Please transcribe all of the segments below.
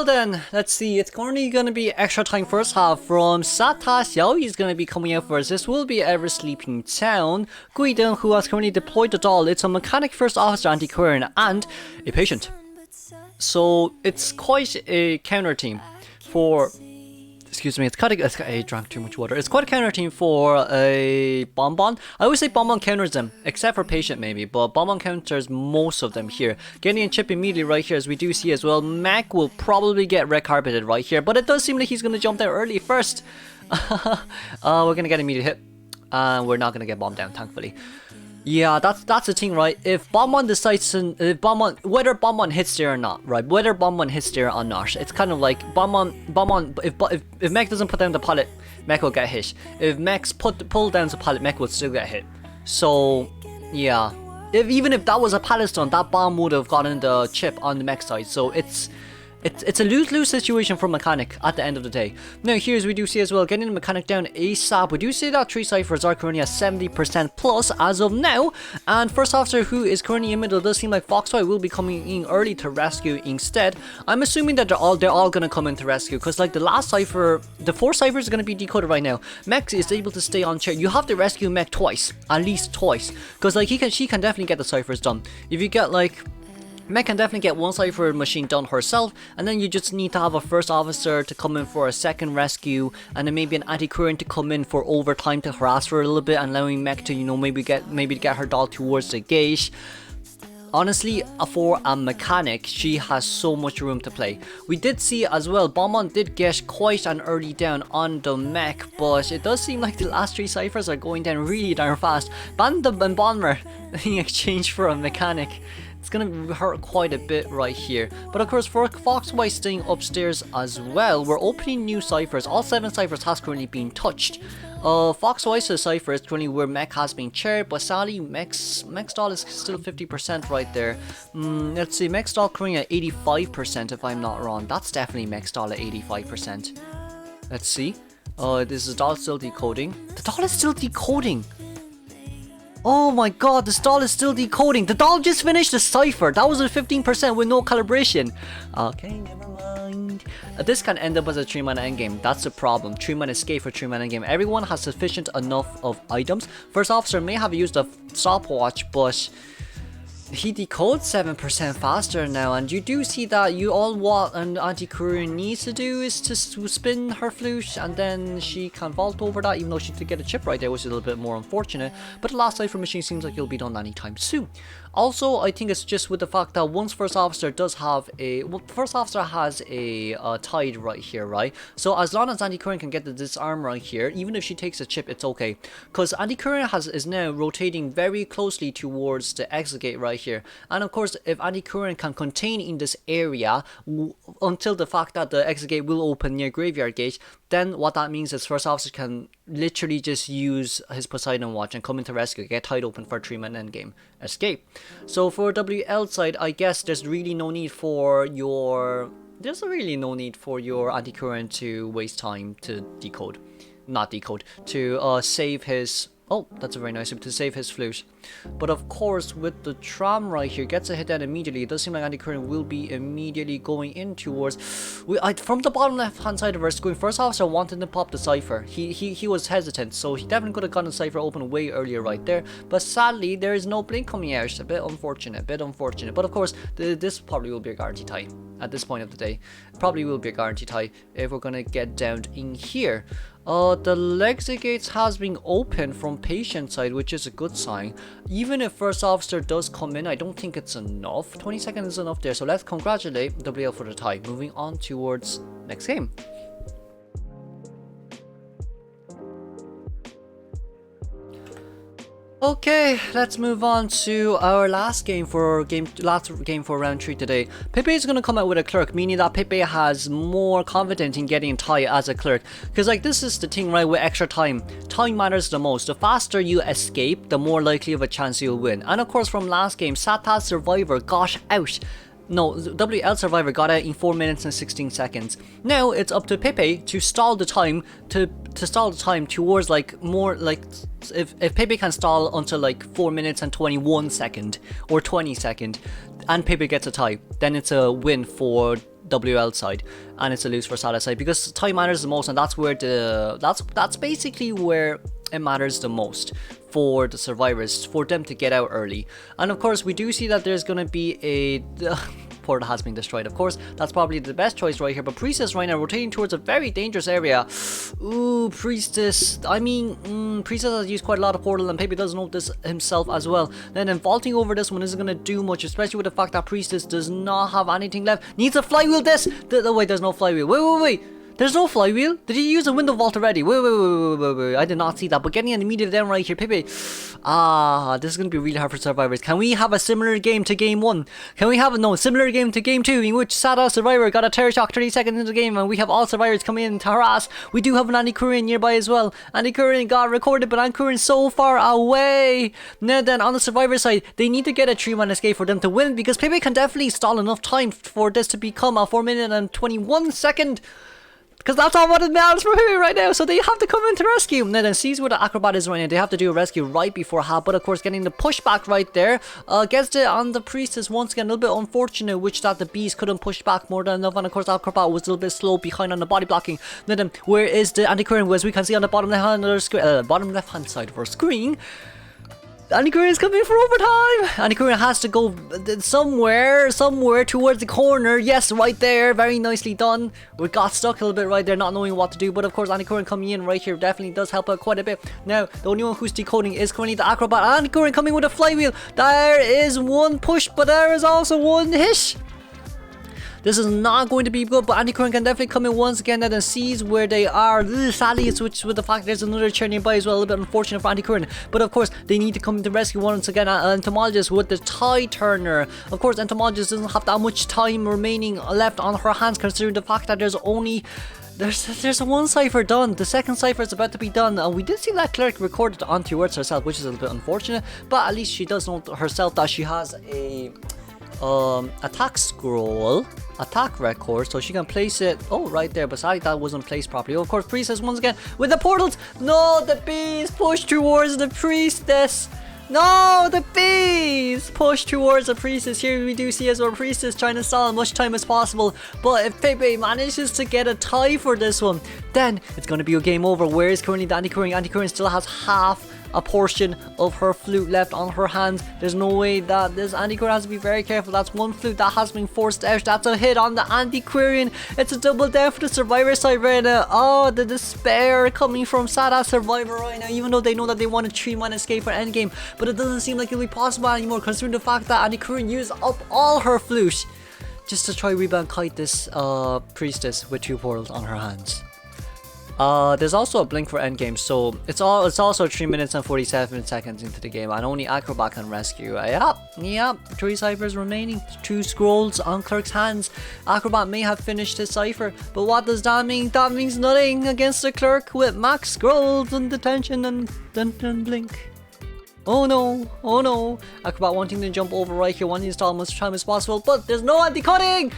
Well then, let's see, it's currently going to be extra time first half from Sata. Xiao is going to be coming out first. This will be Ever Sleeping Town. Guidong, who has currently deployed the doll. It's a mechanic first officer, anti-current, and a patient. So it's quite a counter team for... Excuse me, I drank too much water. It's quite a counter team for a BonBon. I always say BonBon counters them, except for patient maybe, but BonBon counters most of them here. Getting a chip immediately right here, as we do see as well. Mac will probably get red carpeted right here, but it does seem like he's going to jump down early first. We're going to get immediate hit, and we're not going to get bombed down, thankfully. Yeah, that's the thing, right? If BonBon decides to, whether BonBon hits there or not, right? Whether BonBon hits there or not, it's kind of like BonBon. If Mech doesn't put down the pallet, Mech will get hit. If Mech's pull down the pallet, Mech will still get hit. So yeah, even if that was a pallet stun, that bomb would have gotten the chip on the Mech side. So it's a lose-lose situation for Mechanic at the end of the day. Now here, as we do see as well, getting the Mechanic down ASAP. We do see that 3 ciphers are currently at 70% plus as of now. And first officer, who is currently in middle, does seem like Foxboy will be coming in early to rescue instead. I'm assuming that they're all gonna come in to rescue, because like the last cipher, the 4 ciphers are gonna be decoded right now. Mech is able to stay on chair. You have to rescue Mech twice, at least twice, because like she can definitely get the ciphers done. If you get like... Mech can definitely get one cipher machine done herself, and then you just need to have a first officer to come in for a second rescue, and then maybe an anti-current to come in for overtime to harass her a little bit, and allowing Mech to, you know, maybe get her doll towards the gate. Honestly, for a mechanic, she has so much room to play. We did see as well, BonBon did get quite an early down on the Mech, but it does seem like the last 3 ciphers are going down really darn fast. Bandam and Bonmer in exchange for a mechanic. It's gonna hurt quite a bit right here. But of course, for Foxboy staying upstairs as well, we're opening new ciphers. All 7 ciphers has currently been touched. Foxboy's cipher is currently where Mech has been chaired, but sadly, Mech's doll is still 50% right there. Let's see, Mech's doll currently at 85% if I'm not wrong. That's definitely Mech's doll at 85%. Let's see. This is doll still decoding. The doll is still decoding. Oh my god, the doll is still decoding. The doll just finished the cipher. That was at 15% with no calibration. Okay, never mind. This can end up as a 3-man endgame. That's the problem. 3-man escape for 3-man endgame. Everyone has sufficient enough of items. First officer may have used a stopwatch, but he decodes 7% faster now, and you do see that what an anti-courier needs to do is to spin her flute, and then she can vault over that, even though she did get a chip right there, which is a little bit more unfortunate. But the last cipher machine seems like it'll be done anytime soon. Also, I think it's just with the fact that once first officer does have a... Well, first officer has a tide right here, right? So as long as anti-current can get the disarm right here, even if she takes a chip, it's okay. Because anti-current is now rotating very closely towards the exit gate right here. And of course, if anti-current can contain in this area until the fact that the exit gate will open near graveyard gate, then what that means is first officer can literally just use his Poseidon watch and come into rescue, get tied open for 3-man endgame escape. So for WL side, I guess there's really no need for your anti-current to waste time to save his... Oh, that's a very nice to save his flute. But of course, with the tram right here, gets a hit down immediately. It does seem like anti-current will be immediately going in towards... from the bottom left-hand side of our screen, first officer wanted to pop the cipher. He was hesitant, so he definitely could have gotten the cipher open way earlier right there. But sadly, there is no blink coming out. A bit unfortunate, But of course, this probably will be a guarantee tie at this point of the day. Probably will be a guarantee tie if we're going to get down in here. The exit gates has been open from patient side, which is a good sign. Even if first officer does come in, I don't think it's enough. 20 seconds is enough there, so let's congratulate WL for the tie. Moving on towards next game. Okay, let's move on to our last game for round 3 today. Pepe is going to come out with a clerk, meaning that Pepe has more confidence in getting tie as a clerk. Because like this is the thing, right, with extra time. Time matters the most. The faster you escape, the more likely of a chance you'll win. And of course from last game, Sata's survivor got out. No, WL Survivor got out in 4 minutes and 16 seconds. Now it's up to Pepe to stall the time towards like more like if Pepe can stall until like 4 minutes and 21 second or 20 second and Pepe gets a tie, then it's a win for WL side, and it's a lose for Sata side because time matters the most, and that's where that's basically where it matters the most for the survivors, for them to get out early. And of course we do see that there's gonna be a portal has been destroyed. Of course that's probably the best choice right here, but Priestess right now rotating towards a very dangerous area. Ooh, Priestess, I mean, Priestess has used quite a lot of portal, and Pepe does know this himself as well. Then vaulting over this one isn't gonna do much, especially with the fact that Priestess does not have anything left. Needs a flywheel. Wait, there's no flywheel. Wait. There's no flywheel? Did he use a window vault already? Wait. I did not see that. But getting an immediate down right here. Pepe. This is going to be really hard for survivors. Can we have a similar game to game 1? Can we have a similar game to game 2 in which Sata survivor got a TERROSHOCK 30 seconds into the game and we have all survivors coming in to harass? We do have an Andy Curran nearby as well. Andy Curran got recorded, but Andy Curran so far away. Now then, on the survivor side, they need to get a 3-man escape for them to win, because Pepe can definitely stall enough time for this to become a 4-minute and 21 second. Because that's all what it matters for Pepe right now. So they have to come in to rescue. Now then, sees where the acrobat is right now. They have to do a rescue right before half. But of course, getting the pushback right there. Gets it on the Priestess once again. A little bit unfortunate, which that the bees couldn't push back more than enough. And of course, acrobat was a little bit slow behind on the body blocking. Now then, where is the anti-current? As we can see on the bottom left hand side of our screen. Andy Curran is coming for overtime. Andy Curran has to go somewhere towards the corner. Yes, right there. Very nicely done. We got stuck a little bit right there, not knowing what to do. But of course, Andy Curran coming in right here definitely does help out quite a bit. Now, the only one who's decoding is currently the acrobat. Andy Curran coming with a flywheel. There is one push, but there is also one hit. This is not going to be good, but Andy Curran can definitely come in once again and sees where they are. Sadly, it's switched with the fact there's another chair nearby as well. A little bit unfortunate for Andy Curran. But of course, they need to come to rescue once again Entomologist with the tie turner. Of course, Entomologist doesn't have that much time remaining left on her hands, considering the fact that there's only... There's one cipher done. The second cipher is about to be done. And we did see that Clerk recorded onto words herself, which is a little bit unfortunate. But at least she does know herself that she has a... attack scroll, attack record, so she can place it right there, but sadly that wasn't placed properly. Of course, Priestess once again with the portals. No, the bees push towards the Priestess. No, the bees push towards the Priestess. Here we do see as well Priestess trying to stall as much time as possible, but if Pepe manages to get a tie for this one, then it's going to be a game over. Where is currently the Andy Curran? Andy Curran still has half a portion of her flute left on her hands. There's no way that this Andy Curran has to be very careful. That's one flute that has been forced out. That's a hit on the Andy Curran. It's a double down for the survivor side right now. Oh, the despair coming from Sata survivor right now, even though they know that they want a 3-man escape for endgame, but it doesn't seem like it'll be possible anymore, considering the fact that Andy Curran used up all her flute just to try rebound kite this Priestess with 2 portals on her hands. There's also a blink for endgame, so it's also 3 minutes and 47 seconds into the game, and only Acrobat can rescue. Yep, 3 ciphers remaining, 2 scrolls on Clerk's hands. Acrobat may have finished his cipher, but what does that mean? That means nothing against the Clerk with max scrolls and detention and blink. Oh no, Acrobat wanting to jump over right here, wanting to stall as much time as possible, but there's no anti-cutting!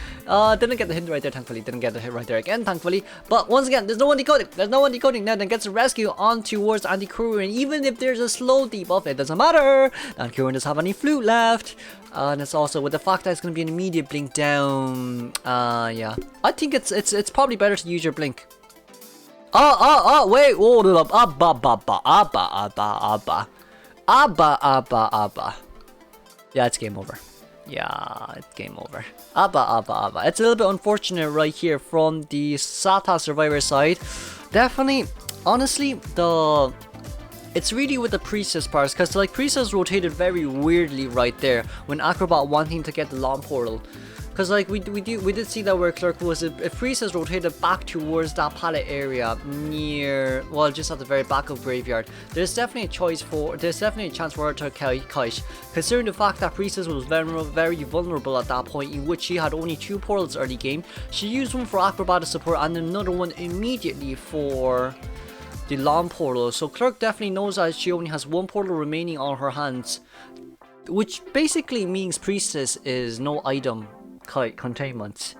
Didn't get the hit right there, thankfully. Didn't get the hit right there again, thankfully. But once again, there's no anti-cutting. Now then gets a rescue on towards Andy Curran. Even if there's a slow debuff, it doesn't matter. Andy Curran doesn't have any flute left. And it's also with the fact that it's going to be an immediate blink down. Yeah. I think it's probably better to use your blink. Wait, hold it up. Abba. Yeah, it's game over. It's game over. Abba. It's a little bit unfortunate right here from the Sata survivor side. Definitely, honestly, it's really with the Priestess parts, because like Priestess rotated very weirdly right there when Acrobat wanting to get the long portal. Because like we did see that where Clerk was, if Priestess rotated back towards that pallet area near, well, just at the very back of Graveyard, there's definitely a chance for her to kite, considering the fact that Priestess was very vulnerable at that point, in which she had only 2 portals early game. She used one for Acrobat support and another one immediately for the long portal. So Clerk definitely knows that she only has 1 portal remaining on her hands, which basically means Priestess is no item containment.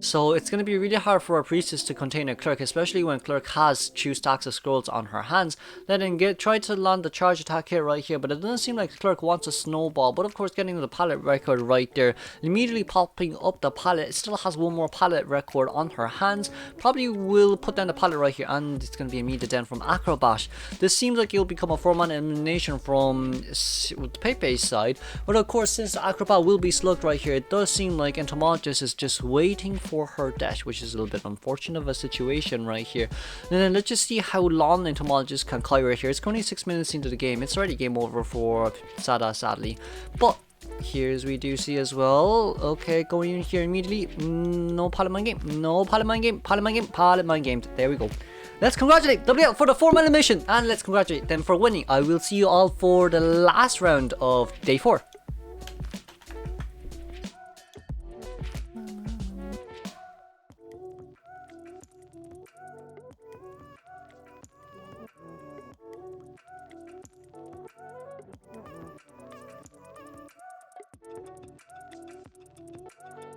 So it's going to be really hard for a priestess to contain a Clerk, especially when Clerk has 2 stacks of scrolls on her hands. Then try to land the charge attack here right here, but it doesn't seem like Clerk wants a snowball. But of course, getting the pallet record right there, immediately popping up the pallet. It still has 1 more pallet record on her hands. Probably will put down the pallet right here, and it's going to be immediate then from Acrobat. This seems like it'll become a 4-man elimination from Pepe's side, but of course, since Acrobat will be slugged right here, it does seem like Entomologist is just waiting for her dash, which is a little bit unfortunate of a situation right here. And then let's just see how long Entomologist can climb right here. It's currently 6 minutes into the game. It's already game over for Sata, sadly, but here's we do see as well. Okay, going in here immediately. No pallet mine game. No pallet mine game. Pallet mine game. Pallet mine game. There we go. Let's congratulate WL for the 4-man elimination, and let's congratulate them for winning. I will see you all for the last round of day 4.